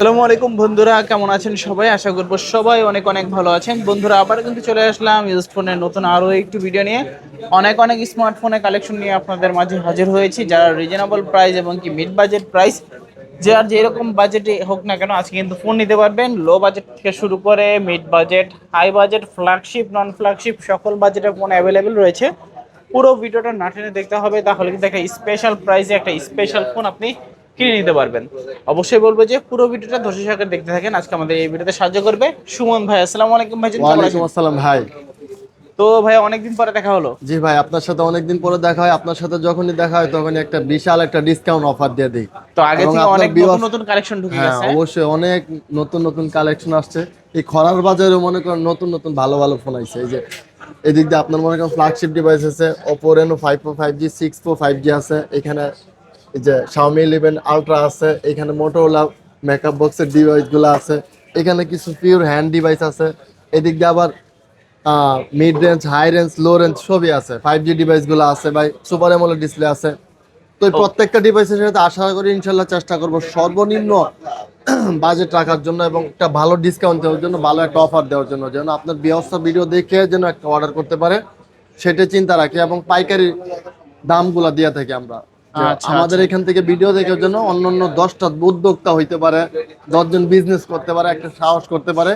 আসসালামু আলাইকুম বন্ধুরা, কেমন আছেন সবাই? আশা করবো সবাই অনেক অনেক ভালো আছেন। বন্ধুরা, আবার কিন্তু চলে আসলাম ইউজড ফোনের নতুন আরো একটু ভিডিও নিয়ে। অনেক অনেক স্মার্টফোনের কালেকশন নিয়ে আপনাদের মাঝে হাজির হয়েছি, যারা রিজনেবল প্রাইস এবং কি মিড বাজেট প্রাইস, যে আর যেরকম বাজেটে হোক না কেন আজকে কিন্তু ফোন নিতে পারবেন। লো বাজেট থেকে শুরু করে mid budget, high budget, flagship, non flagship সকল বাজেটের ফোন অ্যাভেলেবেল রয়েছে। পুরো ভিডিওটা না টেনে দেখতে হবে, তাহলে কিন্তু একটা স্পেশাল প্রাইসে একটা স্পেশাল ফোন আপনি কিনে নিতে পারবেন। অবশ্যই বলবো যে পুরো ভিডিওটা ধৈর্য সহকারে দেখতে থাকেন। আজকে আমাদের এই ভিডিওতে সাহায্য করবে সুমন ভাই। আসসালামু আলাইকুম ভাইজান, কেমন ওয়ালাইকুম আছেন? আসসালাম ভাই। তো ভাই, অনেকদিন পরে দেখা হলো। জি ভাই, আপনার সাথে অনেকদিন পরে দেখা হয়। আপনার সাথে যখনই দেখা হয় তখনই একটা বিশাল একটা ডিসকাউন্ট অফার দিয়ে দিই। তো আগে এবং থেকে আপনার অনেক নতুন ভিউয়ার্স, নতুন কালেকশন ঢুকে হ্যাঁ গেছে, হ্যাঁ? অবশ্যই অনেক নতুন নতুন কালেকশন আসছে। এই খরার বাজারে মনে করেন নতুন নতুন ভালো ভালো ফোন আইছে। এই যে এদিক দিয়ে আপনার মনে করেন ফ্ল্যাগশিপ ডিভাইস আছে, Oppo Reno 5 Pro 5G, 6 Pro 5G আছে এখানে। এই যে Xiaomi 11 Ultra আছে এখানে, Motorola মেকআপ বক্সের ডিভাইসগুলো আছে এখানে, কিছু পিওর হ্যান্ড ডিভাইস আছে। এদিক দিয়ে আবার mid range, high range, low range সবই আছে। 5G ডিভাইসগুলো আছে ভাই, সুপার অ্যামোলেড ডিসপ্লে আছে। তো এই ও, প্রত্যেকটা ডিভাইসের সাথে আশা করি ইনশাল্লাহ চেষ্টা করব সর্বনিম্ন বাজেট রাখার জন্য এবং একটা ভালো ডিসকাউন্ট দেওয়ার জন্য, ভালো একটা অফার দেওয়ার জন্য, যেন আপনার ব্যবসা ভিডিও দেখে যেন একটা অর্ডার করতে পারে সেটা চিন্তা রাখি। এবং পাইকারি দামগুলা দিয়ে থাকি আমরা, যে আচ্ছা আমাদের আচ্ছা। এখান থেকে ভিডিও দেখার জন্য অন্যান্য 10টা উদ্যোক্তা হইতে পারে, 10জন বিজনেস করতে পারে, একটা সাহস করতে পারে।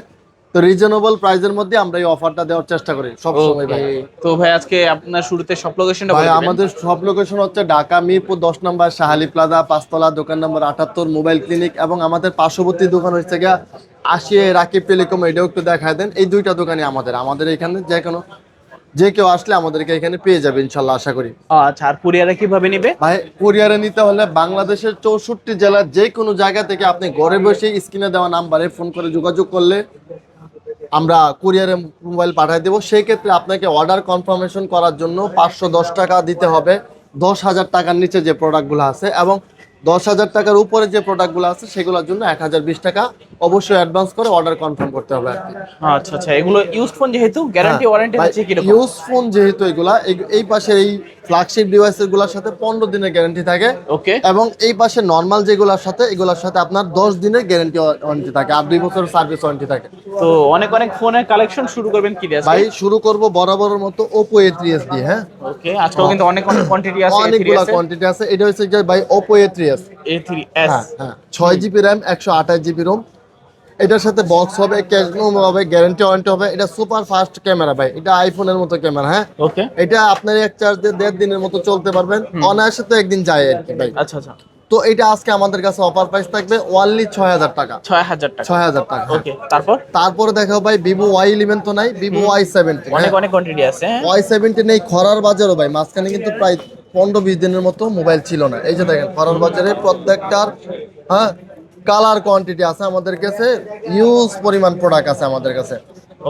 তো রিজনেবল প্রাইসের মধ্যে আমরা এই অফারটা দেওয়ার চেষ্টা করি সব সময় ওকে, ভাই। তো ভাই আজকে আপনার শুরুতে সব লোকেশনটা ভাই বলে দিবেন। আমাদের সব লোকেশন হচ্ছে ঢাকা মিরপুর 10 নম্বর শাহালি প্লাজা, 5 তলা, দোকান নম্বর 78, মোবাইল ক্লিনিক। এবং আমাদের পার্শ্ববর্তী দোকান হচ্ছে গিয়া আশিয়া রাকিব টেলিকম, এটাও একটু দেখায় দেন। এই দুইটা দোকানই আমাদের এখানে যে কেউ আসলে আমাদেরকে এখানে পেয়ে যাবে ইনশাল্লাহ, আশা করি। আচ্ছা, আর কুরিয়ারে কিভাবে নিবে? ভাই কুরিয়ারে নিতে হলে বাংলাদেশের 64 জেলার যে কোনো জায়গা থেকে আপনি ঘরে বসে স্ক্রিনে দেওয়া নাম্বারে ফোন করে যোগাযোগ করলে আমরা কুরিয়ারে মোবাইল পাঠিয়ে দেবো। সেই ক্ষেত্রে আপনাকে অর্ডার কনফার্মেশন করার জন্য 510 টাকা দিতে হবে 10,000 টাকার নিচে যে প্রোডাক্টগুলো আছে, এবং 10,000 টাকার উপরে যে প্রোডাক্টগুলো আছে সেগুলোর জন্য 1020 টাকা অবশ্যই অ্যাডভান্স করে অর্ডার কনফার্ম করতে হবে আর কি। আচ্ছা আচ্ছা, এগুলো ইউজড ফোন যেহেতু গ্যারান্টি ওয়ারেন্টি হচ্ছে কিরকম? ইউজ ফোন যেহেতু এগুলা এই পাশে এই ফ্ল্যাগশিপ ডিভাইসের গুলোর সাথে 15 দিনের গ্যারান্টি থাকে, ওকে। এবং এই পাশে নর্মাল এগুলোর সাথে আপনার 10 দিনের গ্যারান্টি ওয়ারেন্টি থাকে, আর 2 বছরের সার্ভিস ওয়ারেন্টি থাকে। তো অনেক অনেক ফোনের কালেকশন শুরু করবেন কি দিয়ে আজকে? ভাই শুরু করব বরাবরের মতো Oppo A3s দিয়ে। হ্যাঁ, ওকে, আজকেও কিন্তু অনেক অনেক কোয়ান্টিটি আছে, A3 অনেকগুলা আছে, কোয়ান্টিটি আছে। এটা হচ্ছে যে ভাই Oppo A3s। A3s। হ্যাঁ হ্যাঁ, 6GB র্যাম, 128GB রোম। এটার সাথে বক্স হবে, ক্যাশ মেমো হবে, গ্যারান্টি ওয়ারেন্টি হবে। এটা সুপার ফাস্ট ক্যামেরা ভাই, এটা আইফোনের মতো ক্যামেরা। হ্যাঁ, ওকে। এটা আপনার এক চার্জ দিয়ে 1.5 দিনের মতো চলতে পারবেন অনায়াসে, তো একদিন যায় আর কি ভাই। আচ্ছা আচ্ছা। তো এটা আজকে আমাদের কাছে অফার প্রাইস থাকবে অনলি 6,000 টাকা। 6000 টাকা। 6,000 টাকা, হ্যাঁ। ওকে, তারপর? তারপরে দেখাও ভাই ভিভো Y11 তো নাই, ভিভো Y70। অনেক অনেক কোয়ান্টিটি আছে, হ্যাঁ। Y70 নেই খরার বাজারও ভাই, মাঝখানে কিন্তু প্রায় 15-20 দিনের মতো মোবাইল ছিল না। এই যে দেখেন খরার বাজারে প্রত্যেকটার, হ্যাঁ, কালার কোয়ান্টিটি আছে আমাদের কাছে, ইউজ পরিমাণ প্রোডাক্ট আছে আমাদের কাছে।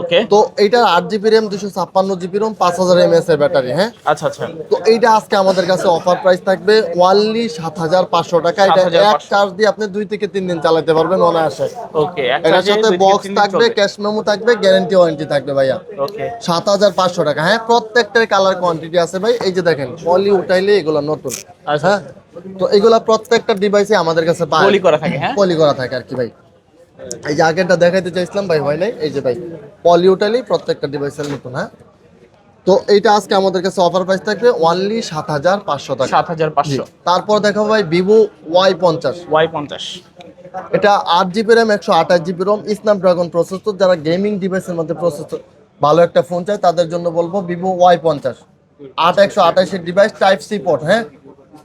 ওকে। তো এইটার 8GB RAM, 256GB ROM, 5000 mAh এর ব্যাটারি। হ্যাঁ, আচ্ছা আচ্ছা। তো এইটা আজকে আমাদের কাছে অফার প্রাইস থাকবে অনলি 7,500 টাকা। এটা এক 7500। চার্জ দিয়ে আপনি 2 থেকে 3 দিন চালাতে পারবেন অনায়াসে। ওকে, এক এটার চার্জে সাথে 2 থেকে বক্স 3 দিন থাকবে, চলবে। ক্যাশ মেমো থাকবে, গ্যারান্টি ওয়ারেন্টি থাকবে ভাইয়া। ওকে। 7,500 টাকা। হ্যাঁ, প্রত্যেকটার কালার কোয়ান্টিটি আছে ভাই। এই যে দেখেন পলি উঠাইলে এগুলো নতুন। আচ্ছা। হ্যাঁ, তো এগুলা প্রত্যেকটা ডিভাইসে আমাদের কাছে পায়, পলি করা থাকে, হ্যাঁ। পলি করা থাকে আর কি ভাই। এই যে আগেরটা দেখাইতে চাইছিলাম ভাই, হয় নাই। এই যে ভাই পলি উঠাইলেই প্রত্যেকটা ডিভাইসের নতুন। হ্যাঁ, তো এইটা আজকে আমাদের কাছে অফার প্রাইস থাকবে অনলি 7,500 টাকা। 7500। তারপর দেখো ভাই ভিভো Y50। Y50। এটা 8GB RAM, 128GB ROM, Snapdragon processor. যারা গেমিং ডিভাইসের মধ্যে প্রসেসর ভালো একটা ফোন চায় তাদের জন্য বলবো Vivo Y50। 128 device, type C port. হ্যাঁ,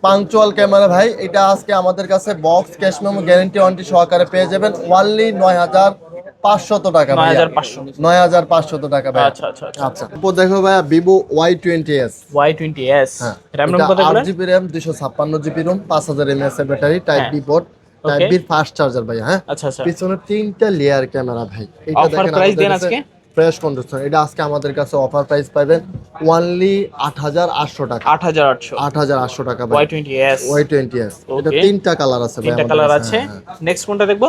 পাংচুয়াল ক্যামেরা ভাই। এটা আজকে আমাদের কাছে box, cash memo, guarantee warranty সহকারে পেয়ে যাবেন অনলি 9,500 টাকা ভাই। 9500। 9,500 টাকা ভাই। আচ্ছা আচ্ছা আচ্ছা। আচ্ছা, তো দেখো ভাইয়া ভিভো Y20s। Y20s। হ্যাঁ, RAM এটা রোম কত করে? 8GB RAM, 256GB ROM, 5000 mAh এর ব্যাটারি, টাইপ হ্যাঁ। B port, type okay. B fast charger ভাই। হ্যাঁ, আচ্ছা আচ্ছা। পিছনে 3টা লেয়ার ক্যামেরা ভাই। এটা অফার দেখেন প্রাইস আমাদের দেন কাছে আজকে? Fresh condition. এটা আজকে আমাদের কাছে অফার প্রাইস পাবেন অনলি 8,800 টাকা। 8,800 8,800 টাকা ভাই। Y20s। Y20s এটা ওকে, তিনটা কালার আছে ভাই তিনটা আমাদের কালার কাছে। আছে। হ্যাঁ, হ্যাঁ। নেক্সট কোনটা দেখবো?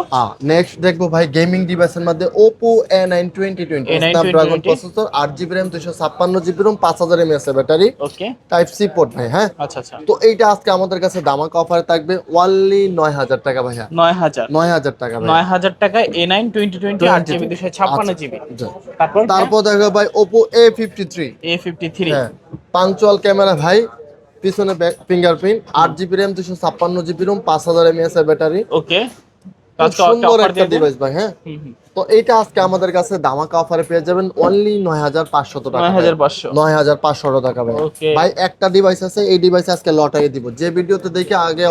নেক্সট দেখবো ভাই গেমিং ডিভাইসের মধ্যে Oppo A9 2020 A9 Snapdragon 2020। Processor, 8GB RAM, 256GB ROM, 5000 mAh এর ব্যাটারি, ওকে, টাইপ সি পোর্ট ভাই। হ্যাঁ, আচ্ছা আচ্ছা। তো এইটা আজকে আমাদের কাছে দামাকা অফারে থাকবে অনলি 9,000 টাকা ভাইয়া। 9,000। 9,000 টাকা ভাই। 9,000 টাকায় A9 2020 8GB 256GB। তারপর তারপর দেখো ভাই Oppo A53। A53। হ্যাঁ, পাঞ্চুয়াল ক্যামেরা ভাই, পিছনে fingerprint, 8GB RAM, 256GB ROM, 5000 mAh এর ব্যাটারি। ওকে, খুব আজকে সুন্দর অফার একটা দিয়ে দিন। ডিভাইস ভাই। হ্যাঁ, তো এইটা আজকে আমাদের কাছে দামাকা অফারে পেয়ে যাবেন অনলি 9,500 টাকা। 9,500। 9,500 টাকা ভাই। ওকে। ভাই একটা ডিভাইস আছে, এই ডিভাইস আজকে লটারি দিব, যে ভিডিওতে দেখে আগে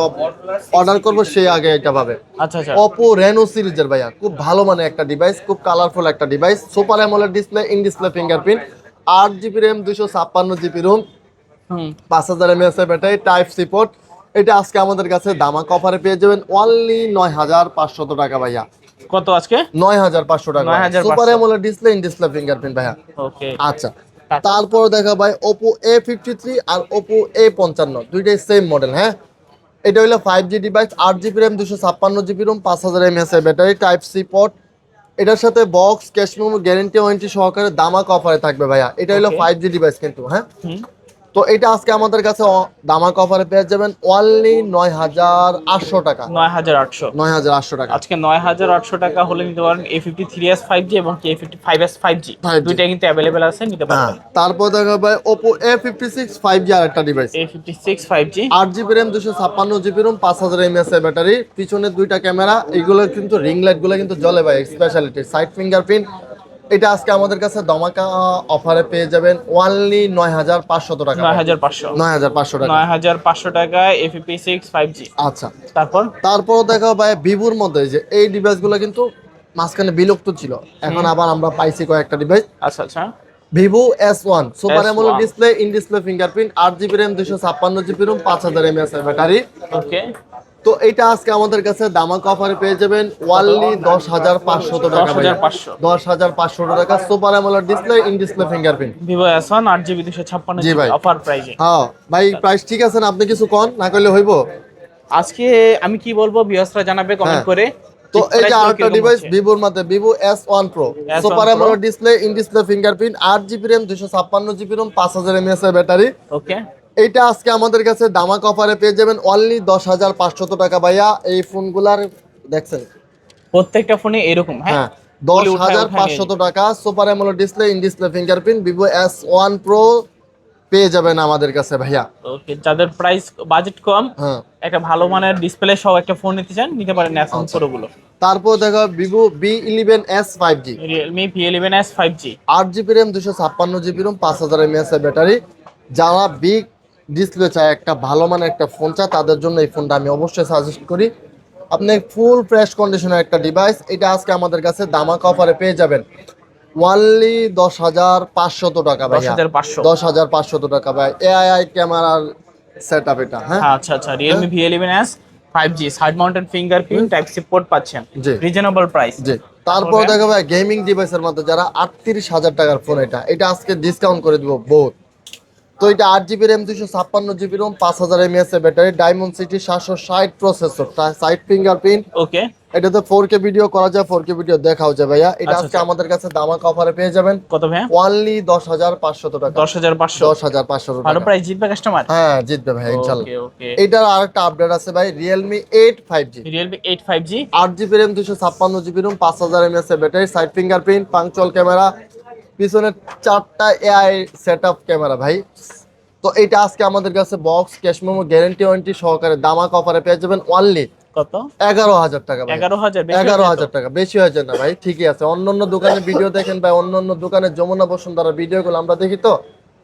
অর্ডার করবো সে আগে এটা পাবে। আচ্ছা আচ্ছা। Oppo Reno সিরিজের ভাইয়া, খুব ভালো মানে একটা ডিভাইস, খুব কালারফুল একটা device, super AMOLED display, in display fingerprint, 8GB RAM, 256GB ROM, hmm 5000 mAh এর ব্যাটারি, টাইপ সি পোর্ট। এটা আজকে আমাদের কাছে দামাকা অফারে পেয়ে যাবেন অনলি 9,500 টাকা ভাইয়া। কত আজকে? 9,500 টাকা। 9,500। Super AMOLED display, in display fingerprint ভাইয়া। ওকে। আচ্ছা, তারপর দেখা ভাই Oppo A53 আর Oppo A55, দুইটাই সেম মডেল। হ্যাঁ, এটা হলো 5G device, 8GB RAM, 256GB ROM, 5000 mAh এর ব্যাটারি, টাইপ সি পোর্ট। এটার সাথে box, cash memo, guarantee warranty সহকারে দামাকা অফারে থাকবে ভাইয়া। এটা হলো Okay. 5G ডিভাইস কিন্তু। হ্যাঁ, হুম তো এটা আজকে আমাদের কাছে দামাকা অফারে পেয়ে যাবেন অনলি 9,800 টাকা। 9,800। 9,800 টাকা। আজকে 9,800 টাকা হলে নিতে পারেন A53s 5G এবং A55s 5G 5G দুইটা কিন্তু অ্যাভেলেবেল আছে, নিতে হ্যাঁ, পারবেন। তারপর দেখা ভাই Oppo A56 5G আর একটা device, A56 5G। 8GB RAM, 256GB ROM, 5000 mAh এর ব্যাটারি, পিছনে দুইটা ক্যামেরা, এগুলো কিন্তু রিং লাইট গুলো কিন্তু জ্বলে ভাই, স্পেশালিটি সাইড ফিঙ্গারপ্রিন্ট। এটা আজকে আমাদের কাছে দামাকা অফারে পেয়ে যাবেন অনলি 9,500 টাকা। 9,500। 9,500 টাকা। 9,500 টাকায় A56 5G। আচ্ছা, তারপর দেখা ভাই ভিভোর মধ্যে যে এই ডিভাইসগুলো কিন্তু মাঝখানে বিলুপ্ত ছিল, এখন আবার আমরা পাইছি কয়েকটা ডিভাইস। আচ্ছা আচ্ছা। Vivo S1 super S1 AMOLED display, in display fingerprint, 8GB RAM, 256GB ROM, 5000 mAh এর ব্যাটারি। ওকে, তো এটা আজকে আমাদের কাছে দামাকা অফারে পেয়ে যাবেন অনলি 10,500 টাকা ভাই। 10,500। 10,500 টাকা, super AMOLED display, in display fingerprint. Vivo S1 8GB G 256GB ভাই। অফার প্রাইজে। হ্যাঁ ভাই, প্রাইস ঠিক আছে না? আপনি কিছু কন না করলে হইব। আজকে আমি কি বলবো ভিউয়ার্সরা জানাবে কমেন্ট হ্যাঁ। করে। তো এই যে price গুলো আরেকটা কিরকম ডিভাইস হচ্ছে। ভিভোর মধ্যে Vivo S1 Pro S1 super Pro। AMOLED display, in display fingerprint, 8GB RAM, 256GB ROM, 5000 mAh এর ব্যাটারি। ওকে, এইটা আজকে আমাদের কাছে দামাকা অফারে পেয়ে যাবেন অনলি 10,500 টাকা ভাইয়া। এই ফোনগুলার দেখছেন প্রত্যেকটা ফোনে এরকম। হ্যাঁ, হ্যাঁ, বলে উঠায় উঠায় নিয়ে 10,500 টাকা, super AMOLED display, in display fingerprint, Vivo S1 Pro পেয়ে যাবেন আমাদের কাছে ভাইয়া। ওকে, যাদের প্রাইস বাজেট কম, হ্যাঁ, একটা ভালো মানের ডিসপ্লে সহ একটা ফোন নিতে চান, নিতে পারেন S1 আচ্ছা। Pro গুলো। তারপর দেখো Vivo B11s 5G, Realme V11s 5G। 8GB RAM, 256GB ROM, 5000 mAh এর ব্যাটারি। যারা বিগ ডিসপ্লে চায়, একটা ভালো মানের একটা ফোন চায়, তাদের জন্য এই ফোনটা আমি অবশ্যই সাজেস্ট করি। আপনি ফুল ফ্রেশ কন্ডিশনের একটা ডিভাইস, এটা আজকে আমাদের কাছে দামাকা অফারে পেয়ে যাবেন অনলি 10,500 টাকা ভাইয়া। 10,500। 10,500 টাকা ভাই। এআই ক্যামেরার সেট আপ এটা। হ্যাঁ, আচ্ছা আচ্ছা। Realme V11s 5G side mounted fingerprint type C port পাচ্ছেন, জি। Reasonable price. জি। তারপর দেখা ভাই গেমিং ডিভাইসের মধ্যে যারা 38,000 টাকার ফোন, এটা আজকে ডিসকাউন্ট করে দিব বহুত। তো এটা 8GB RAM, 256GB ROM, 5000 mAh এর battery, Dimensity 760 processor, side fingerprint. Okay, এটাতে 4K ভিডিও করা যায়, 4K ভিডিও দেখাও যায় ভাইয়া। এটা আচ্ছা, আজকে আচ্ছা। আমাদের কাছে দামাকা অফারে পেয়ে যাবেন কত ভাইয়া? অনলি 10,500 টাকা। 10,500। 10,500 ভালো টাকা। প্রাইস জিতবে কাস্টমার। হ্যাঁ, জিতবে ভাই ইনশাআল্লাহ। ওকে ওকে। এটার আরেকটা আপডেট আছে ভাই, Realme 8 5G, Realme 8 5G। 8GB RAM, 256GB ROM, 5000 mAh এর battery, side fingerprint, punctual camera, পিছনে 4টা AI সেটআপ ক্যামেরা ভাই। তো এটা আজকে আমাদের কাছে box, cash memo, guarantee warranty সহকারে দামাকা অফারে পেয়ে যাবেন অনলি কত? 11,000 টাকা ভাই। 11,000। 11,000 টাকা বেশি হয়ে যায় না ভাই? ঠিকই আছে। অন্য দোকানে ভিডিও দেখেন ভাই, অন্য দোকানে যমুনা বসুন্ধরা ভিডিওগুলো আমরা দেখি, তো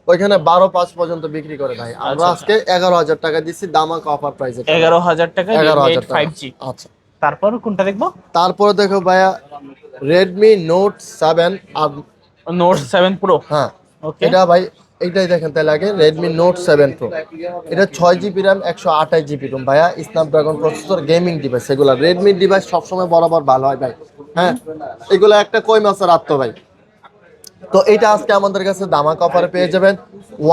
ওইখানে 12-5 পর্যন্ত বিক্রি করে ভাই। আমরা আচ্ছা, আজকে 11,000 টাকা দিচ্ছি দামাকা অফার প্রাইসে। 11,000 টাকা Realme 11,000 8 টাকা। 5G। আচ্ছা, তারপর কোনটা দেখবো? তারপরে দেখো ভাইয়া Redmi Note 7 আর Note 7 Pro। হ্যাঁ, ওকে, এটা ভাই এইটাই দেখেন তাহলে আগে, Redmi Note 7 Pro। এটা 6GB RAM, 128GB ROM ভাইয়া, স্ন্যাপড্রাগন প্রসেসর, গেমিং ডিভাইস। এগুলা রেডমি ডিভাইস সবসময় বরাবর ভালো হয় ভাই। হ্যাঁ, এগুলা একটা কই মাছের আত্ম ভাই। তো এটা আজকে আমাদের কাছে দামাক অফারে পেয়ে যাবেন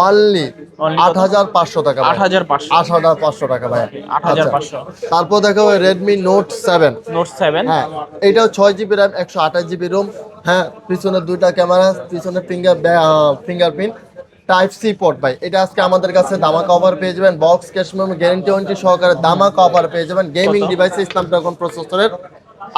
অনলি Only 8,500 টাকা, 8,500 8,500 টাকা ভাই। 8,500 তারপর দেখো রেডমি নোট 7। নোট 7 হ্যাঁ, এটাও 6GB র্যাম, 128GB রোম। হ্যাঁ, পিছনে দুইটা ক্যামেরা, পিছনে ফিঙ্গারপ্রিন্ট, টাইপ সি পোর্ট ভাই। এটা আজকে আমাদের কাছে দামাক অফার পেয়ে যাবেন, box cash memo guarantee warranty সহকারে দামাক অফার পেয়ে যাবেন। গেমিং ডিভাইস স্ন্যাপড্রাগন প্রসেসরের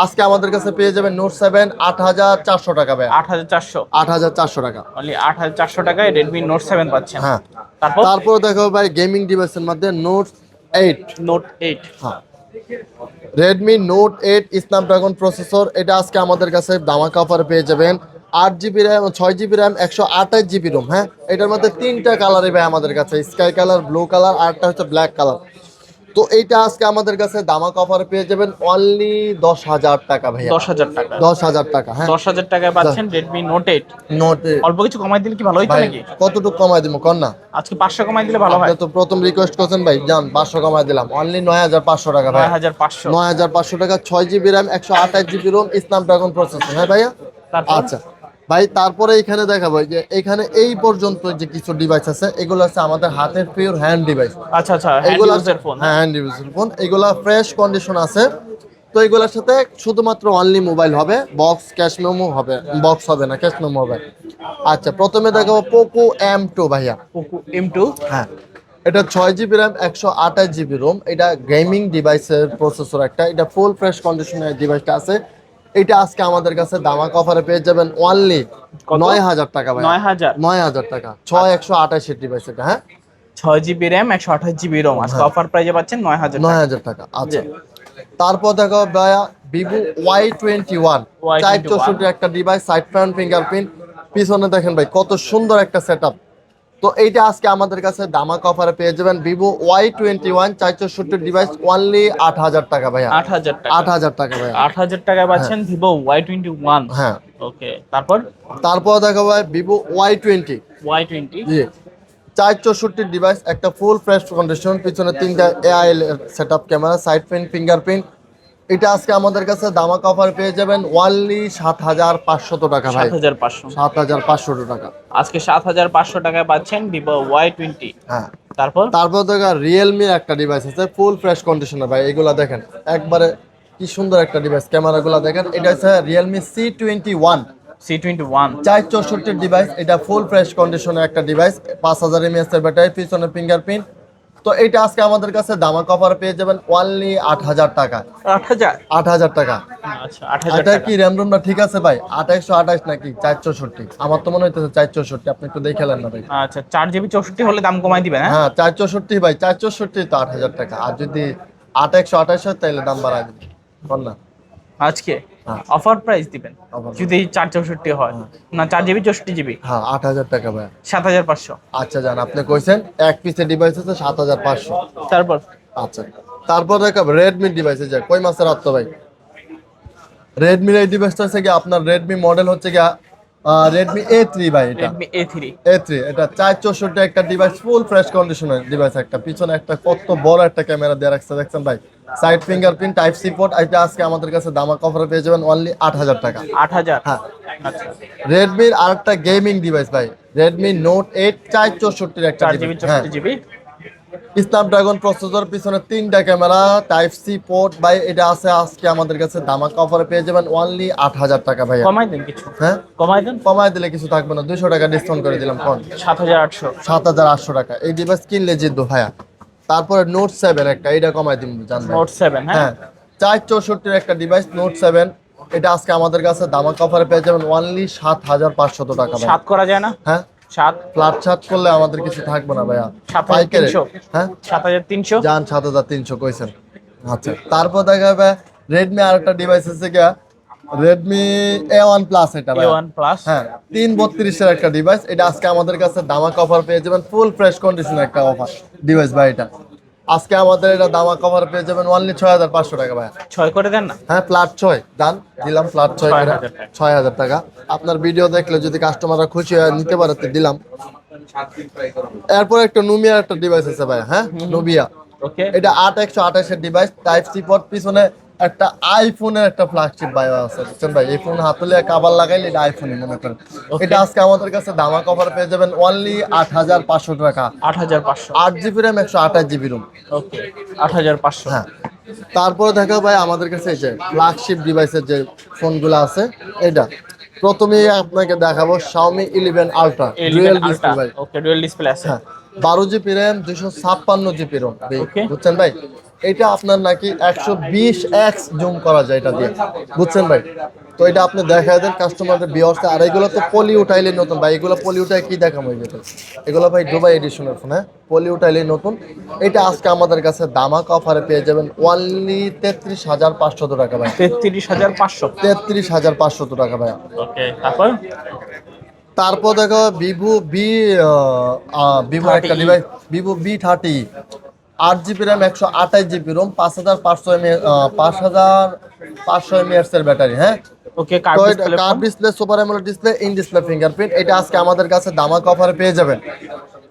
আজকে আমাদের কাছে পেয়ে যাবেন নোট 7 8,400 টাকা ভাই। 8,400 8,400 টাকা। অনলি 8,400 টাকায় রেডমি নোট 7 পাচ্ছেন। হ্যাঁ, তারপর তারপর দেখো ভাই গেমিং ডিভাইসের মধ্যে নোট 8। নোট 8 হ্যাঁ, রেডমি নোট 8 স্ন্যাপড্রাগন প্রসেসর। এটা আজকে আমাদের কাছে দামাক অফারে পেয়ে যাবেন 8GB RAM, 6GB RAM, 128GB Rome. হ্যাঁ, এটার মধ্যে তিনটা কালারই ভাই আমাদের কাছে, স্কাই কালার, ব্লু কালার, আরটা হচ্ছে ব্ল্যাক কালার। তো এইটা আজকে আমাদের কাছে দামাক অফারে পেয়ে যাবেন অনলি 10,000 টাকা ভাইয়া। 10,000 টাকা 10,000 টাকা। হ্যাঁ, 10,000 টাকায় পাচ্ছেন রেডমি নোট 8। নোট অল্প কিছু কমাই দিলে কি ভালো হইতো ভাই নাকি? কতটুকু কমাই দিব কর না? আজকে 500 কমাই দিলে ভালো হয়। আপনি তো প্রথম রিকোয়েস্ট করছেন ভাই, যান 500 কমাই দিলাম, অনলি 9,500 টাকা ভাই। 9,500 9,500 টাকা, 6GB RAM, 128GB ROM, Snapdragon processor. হ্যাঁ ভাইয়া। তারপর আচ্ছা ভাই, তারপরে এখানে দেখাবো যে এখানে এই পর্যন্ত যে কিছু ডিভাইস আছে, এগুলো আছে আমাদের হাতের পিওর হ্যান্ড ডিভাইস। আচ্ছা আচ্ছা, হ্যান্ড এগুলো ইউজার ফোন। হ্যাঁ, হ্যান্ড ইউজার ফোন। এগুলা ফ্রেশ কন্ডিশন আছে। তো এগুলোর সাথে শুধুমাত্র অনলি মোবাইল হবে, বক্স ক্যাশ মেমো হবে, বক্স হবে না, ক্যাশ মেমো হবে। আচ্ছা, প্রথমে দেখাবো পোকো M2 ভাইয়া। Poco M2। হ্যাঁ, এটা 6GB র্যাম, 128GB রোম। এটা গেমিং ডিভাইসের প্রসেসর একটা, এটা ফুল ফ্রেশ কন্ডিশনের ডিভাইসটা আছে। এটা আজকে আমাদের কাছে দামাক অফারে পেয়ে যাবেন অনলি কত? 9,000 টাকা ভাই। 9,000 9,000 টাকা, 6/128 এর ডিভাইস এটা। হ্যাঁ, 6GB র্যাম, 128GB রোম। আজকে অফার প্রাইজে পাচ্ছেন 9,000 টাকা। 9,000 টাকা। আচ্ছা, তারপর দেখো ভাইয়া ভিভো Y21 464 একটা ডিভাইস, সাইড প্যান ফিঙ্গারপ্রিন্ট, পিছনে দেখেন ভাই কত সুন্দর একটা সেটআপ। তো এইটা আজকে আমাদের কাছে দামাক অফারে পেয়ে যাবেন ভিভো Y21 464 ডিভাইস অনলি 8,000 টাকা ভাইয়া। 8,000 টাকা। 8,000 টাকা ভাইয়া। 8,000 টাকায় পাচ্ছেন ভিভো Y21। হ্যাঁ, ওকে, তারপর তারপর দেখো ভাই ভিভো Y20। Y20। জি, 464 ডিভাইস, একটা ফুল ফ্রেশ কন্ডিশন, পিছনে তিনটা AI setup camera, side print, fingerprint. এটা আজকে আমাদের কাছে দামাক অফার পেয়ে যাবেন অনলি 7,500 টাকা ভাই। 7,500। 7,500 টাকা। আজকে 7,500 টাকায় পাচ্ছেন ভিভো Y20। হ্যাঁ, তারপর তারপর দেখো রিয়েলমি একটা ডিভাইস আছে ফুল ফ্রেশ কন্ডিশনে ভাই। এগুলা দেখেন একবারে কি সুন্দর একটা ডিভাইস, ক্যামেরাগুলো দেখেন। এটা হচ্ছে রিয়েলমি C21 C21। 464 ডিভাইস, এটা ফুল ফ্রেশ কন্ডিশনের একটা ডিভাইস, 5,000 mAh এর ব্যাটারি, পিছনে ফিঙ্গারপ্রিন্ট। তো এটা আজকে আমাদের কাছে দামাক অফার পেয়ে যাবেন অনলি 8,000 টাকা। 8,000। 8,000 টাকা। আচ্ছা, 8,000 এটা টাকা। কি র্যাম রোমটা ঠিক আছে ভাই? 2828 নাকি 464? আমার তো মনে হইতেছে 464, আপনি একটু দেখে নেন না ভাই। আচ্ছা, 4GB 64 হলে দাম কমাই দিবেন? হ্যাঁ, হ্যাঁ, 464 ভাই, 464 তো 8,000 টাকা। আর যদি 2828 হয় তাহলে দাম বাড়ায় দিবেন, বল না? আজকে হ্যাঁ। অফার প্রাইস দিবেন Offer যদি 464 হয়। না, 4GB 64GB হ্যাঁ, 8,000 টাকা ভাই। 7,500। আচ্ছা জান, আপনি কইছেন এক পিসের ডিভাইস আছে 7,500। তারপর আচ্ছা, তারপর দেখাবো রেডমি ডিভাইসে যায় কই মাসের আত্ম ভাই। রেডমির এই ডিভাইসটা হচ্ছে কি আপনার রেডমি মডেল হচ্ছে কি রেডমি A3 ভাই। এটা Redmi A3। A3, এটা 464 একটা ডিভাইস, ফুল ফ্রেশ কন্ডিশনের ডিভাইস একটা, পিছনে একটা কত বড় একটা ক্যামেরা দিয়ে রাখছে দেখছেন ভাই, side fingerprint, type C port. এটা আজকে আমাদের কাছে দামাক অফারে পেয়ে যাবেন অনলি 8,000 টাকা। 8,000। হ্যাঁ, আচ্ছা, রেডমির আরেকটা গেমিং ডিভাইস ভাই, রেডমি নোট 8 464 একটা 4GB ডিভাইস। হ্যাঁ, 64GB। স্ন্যাপড্রাগন প্রসেসর, পিছনে তিনটা ক্যামেরা, টাইপ সি পোর্ট ভাই। এটা আছে আজকে আমাদের কাছে দামাক অফারে পেয়ে যাবেন অনলি 8,000 টাকা ভাইয়া। কমাই দেন কিছু। হ্যাঁ, কমাই দেন। কমায় দিলে কিছু থাকবে না, 200 টাকা ডিসকাউন্ট করে দিলাম। কোন 7,800। 7,800 টাকা। এই ডিভাইস কিনলে জিতবো ভাইয়া। তারপরে নোট 7 একটা, এটা কমায় দিব জান ভাই। নোট 7। হ্যাঁ, হ্যাঁ, 464 একটা ডিভাইস নোট 7। এটা আজকে আমাদের কাছে দামাক অফারে পেয়ে যাবেন অনলি 7,500 টাকা ভাই। 7 করা যায় না? হ্যাঁ, 7। ফ্ল্যাট ছাট করলে আমাদের কিছু থাকবে না ভাইয়া। 7,300। হ্যাঁ, 7,300। যান 7,300 কইছেন। আচ্ছা, তারপর দেখা যাবে রেডমি আরেকটা ডিভাইস আছে গিয়া রেডমি A1 প্লাস। এটা ভাই A1 প্লাস। হ্যাঁ, 332 এর একটা ডিভাইস। এটা আজকে আমাদের কাছে দামাক অফার পেয়ে যাবেন, ফুল ফ্রেশ কন্ডিশন একটা অফার ডিভাইস ভাই। এটা আজকে আমাদের এটা দামাক অফার পেয়ে যাবেন অনলি 6,500 টাকা ভাই। 6 করে দেন না? হ্যাঁ, ফ্ল্যাট 6 দান দিলাম, ফ্ল্যাট 6 করে 6,000 টাকা। 6,000 টাকা। আপনার ভিডিও দেখলে যদি কাস্টমাররা খুশি হয়ে নিতে পারে তো দিলাম। এরপর একটা নুমিয়া একটা ডিভাইস আছে ভাই। হ্যাঁ, নুবিয়া। ওকে। এটা 8/128 এর ডিভাইস, টাইপ সি পোর্ট, পিছনে একটা আইফোনের একটা ফ্ল্যাগশিপ বায়ো আছে বুঝছেন ভাই, এই ফোন হাতলে কাবার লাগাইলে এটা আইফোনই মনে করেন। এটা আজকে আমাদের কাছে দামাক অফার পেয়ে যাবেন অনলি 8500 টাকা। 8500। 8 জিবি র্যাম 128 জিবি রোম। ওকে 8500। হ্যাঁ, তারপরে দেখা ভাই আমাদের কাছে এই যে ফ্ল্যাগশিপ ডিভাইসের যে ফোনগুলো আছে, এটা প্রথমেই আপনাকে দেখাবো Xiaomi 11 Ultra ডুয়াল ডিসপ্লে ভাই। ওকে ডুয়াল ডিসপ্লে আছে। হ্যাঁ, 12 জিবি র্যাম 256 জিবি রোম। ওকে। বুঝছেন ভাই, এটা আপনার নাকি 120x জুম করা যায় এটা দিয়ে, বুঝছেন ভাই। তো এটা আপনি দেখায় দেন কাস্টমারদের ভিউয়ার্সে। আর এগুলো তো পলি উঠাইলে নতুন ভাই, এগুলো পলি উঠাই কি দেখাবো এগুলো, এগুলো ভাই দুবাই এডিশনের ফোন। হ্যাঁ, পলি উঠাইলে নতুন। এটা আজকে আমাদের কাছে দামাক অফারে পেয়ে যাবেন অনলি 33500 টাকা ভাই। 33500। 33500 টাকা ভাই। ওকে তারপর তারপর দেখো ভিভো একটা 30E device, Vivo V30, 8 GB RAM 128 GB ROM, 5500 mAh এর ব্যাটারি। হ্যাঁ, okay curve display. Curve display, super AMOLED display, in display fingerprint. এটা আজকে আমাদের কাছে দামাক অফারে পেয়ে যাবেন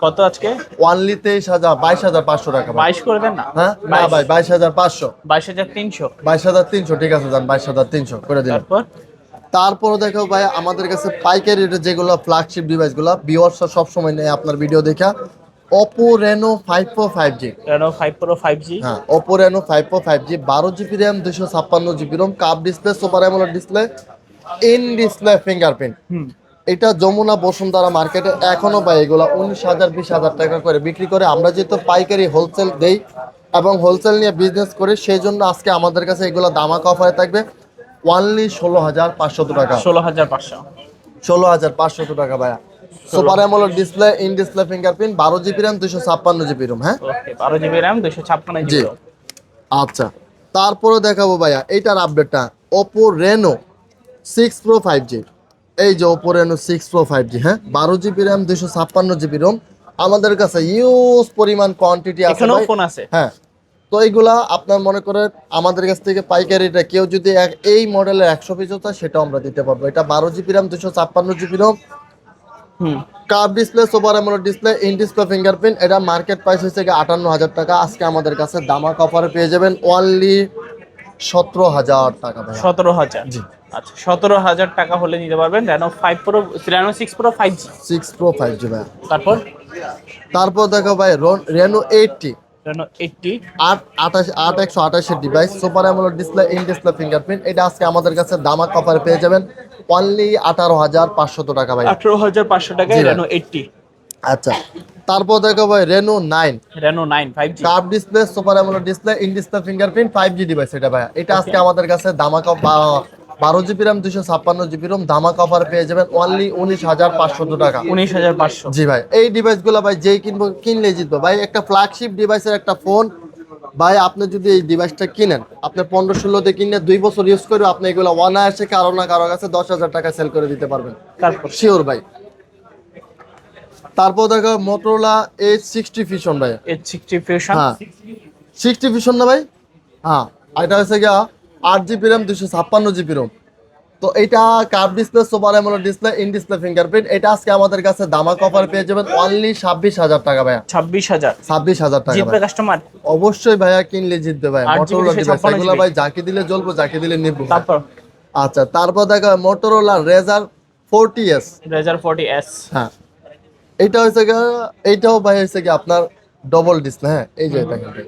কত আজকে? অনলি 22,500 টাকা ভাই। 22 করে দেন না? হ্যাঁ না ভাই, 22,500। 22300। 22,300 ঠিক আছে, যান 22,300 করে দিন। তারপরে দেখো ভাই আমাদের কাছে পাইকারি রেটে যেগুলো ফ্ল্যাগশিপ ডিভাইসগুলো ভিউয়ার্সরা সবসময় নেয় আপনার ভিডিও দেখা, Oppo Reno 5 Pro 5G। Reno 5 Pro 5G। হ্যাঁ, Oppo Reno 5 Pro 5G, 12 GB RAM 256 GB Rome, curve display, super AMOLED display, in display fingerprint. এটা যমুনা বসুন্ধরা মার্কেটে এখনো পাই এগুলো 19,000 20,000 টাকা করে বিক্রি করে। আমরা যেহেতু পাইকারি হোলসেল দেই এবং হোলসেল নিয়ে বিজনেস করি, সেই জন্য আজকে আমাদের কাছে এগুলো দামাক অফারে থাকবে অনলি 16,500 টাকা। 16500। 16,500 টাকা ভাইয়া। Super AMOLED display, in display fingerprint, 12 GB RAM 256 GB Rome. হ্যাঁ, ওকে 12 জিবি র্যাম 256 জি। জিবি। আচ্ছা, তারপরে দেখাবো ভাইয়া এইটার আপডেটটা, Oppo Reno 6 Pro 5G। এই যে Oppo Reno 6 Pro 5G। হ্যাঁ, 12 জিবি র্যাম 256 জিবি রোম। আমাদের কাছে ইউজ পরিমাণ কোয়ান্টিটি আছে এখনো ভাই। ফোন আছে। হ্যাঁ, তো এইগুলা আপনার মনে করেন আমাদের কাছ থেকে পাইকারিটা কেউ যদি এই মডেলের 100 পিস চায় সেটাও আমরা দিতে পারবো। এটা 12 GB RAM 256 GB Rome, curve display, super AMOLED display, in display fingerprint. এটা মার্কেট প্রাইস হচ্ছে 58,000 টাকা। আজকে আমাদের কাছে দামাক অফারে পেয়ে যাবেন অনলি 17,000 টাকা ভাই। 17000। জি। আচ্ছা 17000 টাকা হলে নিতে পারবেন Reno 5 Pro, Reno 6 Pro 5G। 6 Pro 5G ভাই। তারপর দেখো ভাই Reno 80, Reno 80, 128 device, super AMOLED display, in display fingerprint. এটা আজকে আমাদের কাছে দামাক অফারে পেয়ে যাবেন অনলি 18,500 টাকা ভাই। 18500 টাকায় জি ভাই। Reno 80। আচ্ছা, তারপর দেখো ভাই Reno 9, Reno 9 5G। Curve display, super AMOLED display, in display fingerprint, 5G device এটা ভাই। এটা আজকে আমাদের কাছে দামাক 12 জিবি র্যাম 256 জিবি রোম, দামাক অফার পেয়ে যাবেন অনলি 19,500 টাকা। 19500। জি ভাই, এই ডিভাইসগুলো ভাই যেই কিনলে জিতবে ভাই। একটা ফ্ল্যাগশিপ ডিভাইসের একটা ফোন ভাই, আপনি যদি এই ডিভাইসটা কিনেন, আপনি 15-16 দিয়ে কিনে 2 বছর ইউজ করে আপনি এগুলো অনায়াসে কারো না কারো কাছে 10,000 টাকা সেল করে দিতে পারবেন, তারপর শিওর ভাই। তারপর দেখো Motorola H60 Fusion ভাই। H60 Fusion। হ্যাঁ, 60 Fusion না ভাই? হ্যাঁ, এটা হচ্ছে গিয়া 8 জিবি র্যাম 256 জিবি রোম। তো এটা curve display, super AMOLED display, in display fingerprint. এটা আজকে আমাদের কাছে দামাক অফার পেয়ে যাবেন অনলি 26,000 টাকা ভাইয়া। 26000। 26,000 টাকা জিতবে ভাই। কাস্টমার? অবশ্যই ভাইয়া, কিনলে জিতবে ভাই। 8 Motorola জিবি ডিভাইস 256 এগুলো ভাই যাকে দিলে জ্বলবো, যাকে দিলে নিব। তারপর আচ্ছা, তারপর দেখো Motorola Razr 40s। Razr 40s। হ্যাঁ, এটা হচ্ছে গিয়া, এইটাও ভাই হচ্ছে কি আপনার ডবল ডিসপ্লে। হ্যাঁ, এই যে দেখেন ভাই,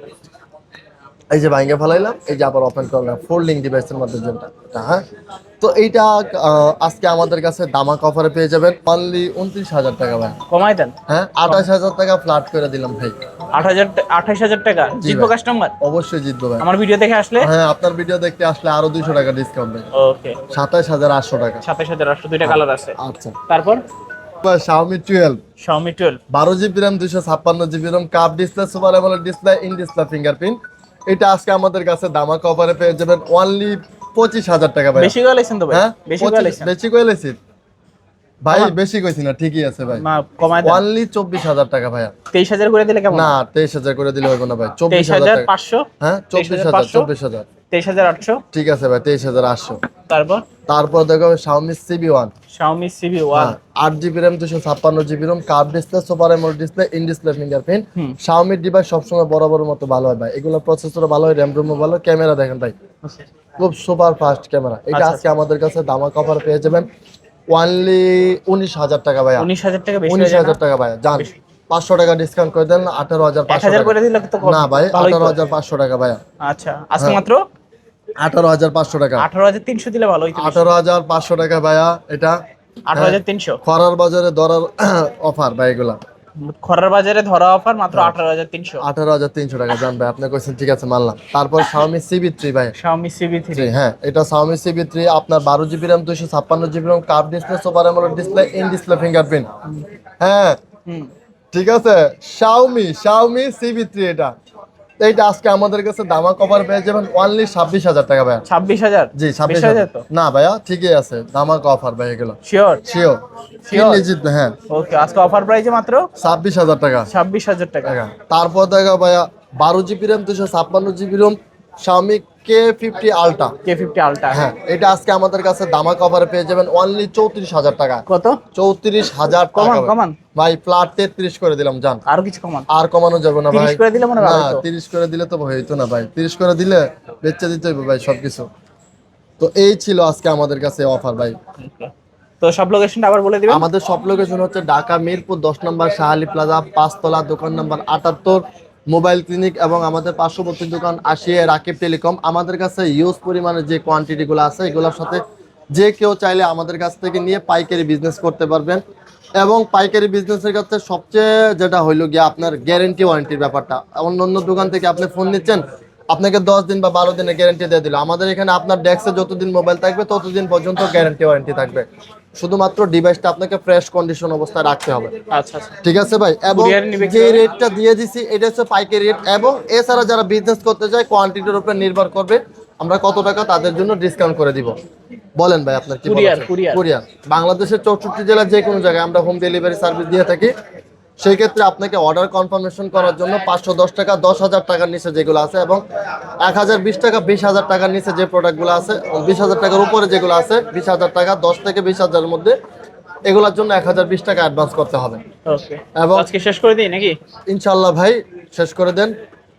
এই যে ভাঙে ফেলাইলাম, এই যে আবার ওপেন করলাম, ফোল্ডিং ডিভাইসের মধ্যে যেটা। হ্যাঁ, তো এইটা আজকে আমাদের কাছে দামাক অফারে পেয়ে যাবেন অনলি 29,000 টাকা ভাই। কমাই দেন। হ্যাঁ, 28,000 টাকা ফ্ল্যাট করে দিলাম ভাই। 28000 টাকা। জি জিতবে ভাই। কাস্টমার? অবশ্যই জিতবো ভাই। আমার ভিডিও দেখে আসলে? হ্যাঁ, আপনার ভিডিও দেখতে আসলে আরো 200 টাকা ডিসকাউন্ট ভাই। ওকে 27,800 টাকা। 27800। দুইটা কালার আছে। আচ্ছা, তারপর Xiaomi 12, Xiaomi 12, 12 GB RAM 256 GB Rome, curve display, super AMOLED display, in display fingerprint. এটা আজকে আমাদের কাছে দামাক অফারে পেয়ে যাবেন অনলি 25,000 টাকা ভাই। বেশি গলাইছেন তো ভাই? হ্যাঁ, বেশি গলাইছেন। বেশি কইলেছি ভাই, বেশি কইছি না, ঠিকই আছে ভাই। মা কমাই দেন। অনলি 24,000 টাকা ভাইয়া। 23000 করে দিলে কেমন? না, 23,000 করে দিলে হবে না ভাই, 24,000 টাকা। 23500। হ্যাঁ, 24,000, 24,000। 23,800। ঠিক আছে ভাই, 23,800। তারপর দেখো Xiaomi CB1। Xiaomi CB1। 8GB RAM, 256GB ROM, curve display, super AMOLED display, in display fingerprint. Hmm. Xiaomi device সবসময় বরাবর মতো ভালো হয় ভাই, এগুলো প্রসেসর ভালো হয়, RAM ROM ভালো, ক্যামেরা দেখেন ভাই খুব সুপার ফাস্ট ক্যামেরা। এটা আচ্ছা, আজকে আমাদের কাছে দামা কভার পেয়ে যাবেন অনলি 19,000 টাকা ভাইয়া। 19,000 টাকা বেশি হয়ে যায় না? 19,000 টাকা ভাইয়া, জান 500 টাকা ডিসকাউন্ট করে দেন, 18,500 1000 টাকা। করে দিলে তো না ভাই, ভালোই তো। 18,500 টাকা ভাইয়া। আচ্ছা, আজকে মাত্র 18,500 টাকা। 18,300 দিলে ভালো হইতো। 18,500 টাকা ভাইয়া এটা। 18,300 খরার বাজারে ধরার অফার ভাই এগুলা। খরার বাজারে ধরা অফার মাত্র 18,300। 18,300 টাকা জান ভাই, আপনি কইছেন ঠিক আছে মানলাম। তারপর Xiaomi CB3 ভাই। Xiaomi CB3। হ্যাঁ, এটা Xiaomi CB3 আপনার 12GB RAM, 256GB ROM, curve display, super AMOLED display, in display fingerprint. হ্যাঁ হুম। ঠিক আছে, Xiaomi CB3 এটা। এইটা আজকে আমাদের কাছে দামা কভার পেয়ে যাবেন অনলি 26,000 টাকা ভাইয়া। 26,000? জি 20,000 তো? 26,000 না ভাইয়া, ঠিকই আছে, দামা অফার ভাই এগুলো। শিওর? Sure Sure? নিশ্চিত। হ্যাঁ, ওকে, আজকে অফার প্রাইসে মাত্র 26,000 টাকা। 26,000 টাকা। তারপর দেখা ভাইয়া 12GB RAM, 256GB ROM, Xiaomi K50 Ultra। K50 Ultra। হ্যাঁ, এটা আজকে আমাদের কাছে দামা কভারে পেয়ে যাবেন অনলি 34,000 টাকা। কত? 34,000 টাকা কমান। ভাই, ফ্ল্যাট 33 করে দিলাম জান। আরো কিছু কমান? আর কমানো যাবে না ভাই। 30 করে দিলে মনে হয় ভালো না, হতো। 30 করে দিলে তো হইতো না ভাই, 30 করে দিলে বেচে দিতে হইবে ভাই সবকিছু। তো এই ছিল আজকে আমাদের কাছে অফার ভাই। Okay. তো সব লোকেশনটা আবার বলে দিবেন। আমাদের সব লোকেশন হচ্ছে ঢাকা মিরপুর 10 নম্বর শাহালি প্লাজা 5 তলা, দোকান নাম্বার 78, মোবাইল ক্লিনিক, এবং আমাদের পার্শ্ববর্তী দোকান আসিয়া রাকিব টেলিকম। আমাদের কাছে ইউজ পরিমাণে যে কোয়ান্টিটিগুলো আছে এগুলোর সাথে যে কেউ চাইলে আমাদের কাছ থেকে নিয়ে পাইকারি বিজনেস করতে পারবেন। এবং পাইকারি বিজনেসের কাছে সবচেয়ে যেটা হইলো গিয়ে আপনার গ্যারেন্টি ওয়ারেন্টির ব্যাপারটা। অন্য অন্য দোকান থেকে আপনি ফোন নিচ্ছেন, আপনাকে 10 দিন বা 12 দিনের গ্যারেন্টি দিয়ে দিল, আমাদের এখানে আপনার ডেস্কে যতদিন মোবাইল থাকবে ততদিন পর্যন্ত গ্যারেন্টি ওয়ারেন্টি থাকবে। শুধুমাত্র ডিভাইসটা আপনাকে ফ্রেশ কন্ডিশন অবস্থায় রাখতে হবে। আচ্ছা। ঠিক আছে ভাই, এবং Courier নিবে যে কিভাবে? রেটটা দিয়ে দিছি এটা হচ্ছে পাইকারি রেট, এবং এছাড়া যারা বিজনেস করতে চায় কোয়ান্টিটির উপর নির্ভর করবে আমরা কত টাকা তাদের জন্য ডিসকাউন্ট করে দিব। বলেন ভাই আপনার কি বলার আছে? Courier। কুরিয়ার বাংলাদেশের 64 জেলার যে কোনো জায়গায় আমরা হোম ডেলিভারি সার্ভিস দিয়ে থাকি। সেই ক্ষেত্রে আপনাকে অর্ডার কনফার্মেশন করার জন্য 510 টাকা, 10,000 টাকার নিচে যেগুলো আছে, এবং 1,020 টাকা, 20,000 টাকার নিচে যে প্রোডাক্টগুলো আছে, 20,000 টাকার উপরে যেগুলো আছে, 20,000 টাকা, 10 থেকে 20,000 মধ্যে, এগুলোর জন্য 1,020 টাকা অ্যাডভান্স করতে হবে। ওকে, এবং আজকে শেষ করে দিই নাকি? ইনশাল্লাহ ভাই শেষ করে দেন।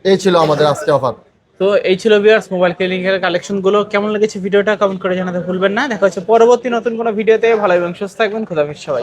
এই ছিল আমাদের আজকে অফার। তো এই ছিল ভিউয়ার্স মোবাইল ক্লিনিকের কালেকশন গুলো। কেমন লেগেছে ভিডিওটা কমেন্ট করে জানাতে ভুলবেন না। দেখা হচ্ছে পরবর্তী নতুন কোনো ভিডিওতে। ভালো এবং সুস্থ থাকবেন। খোদা হাফেজ সবাই।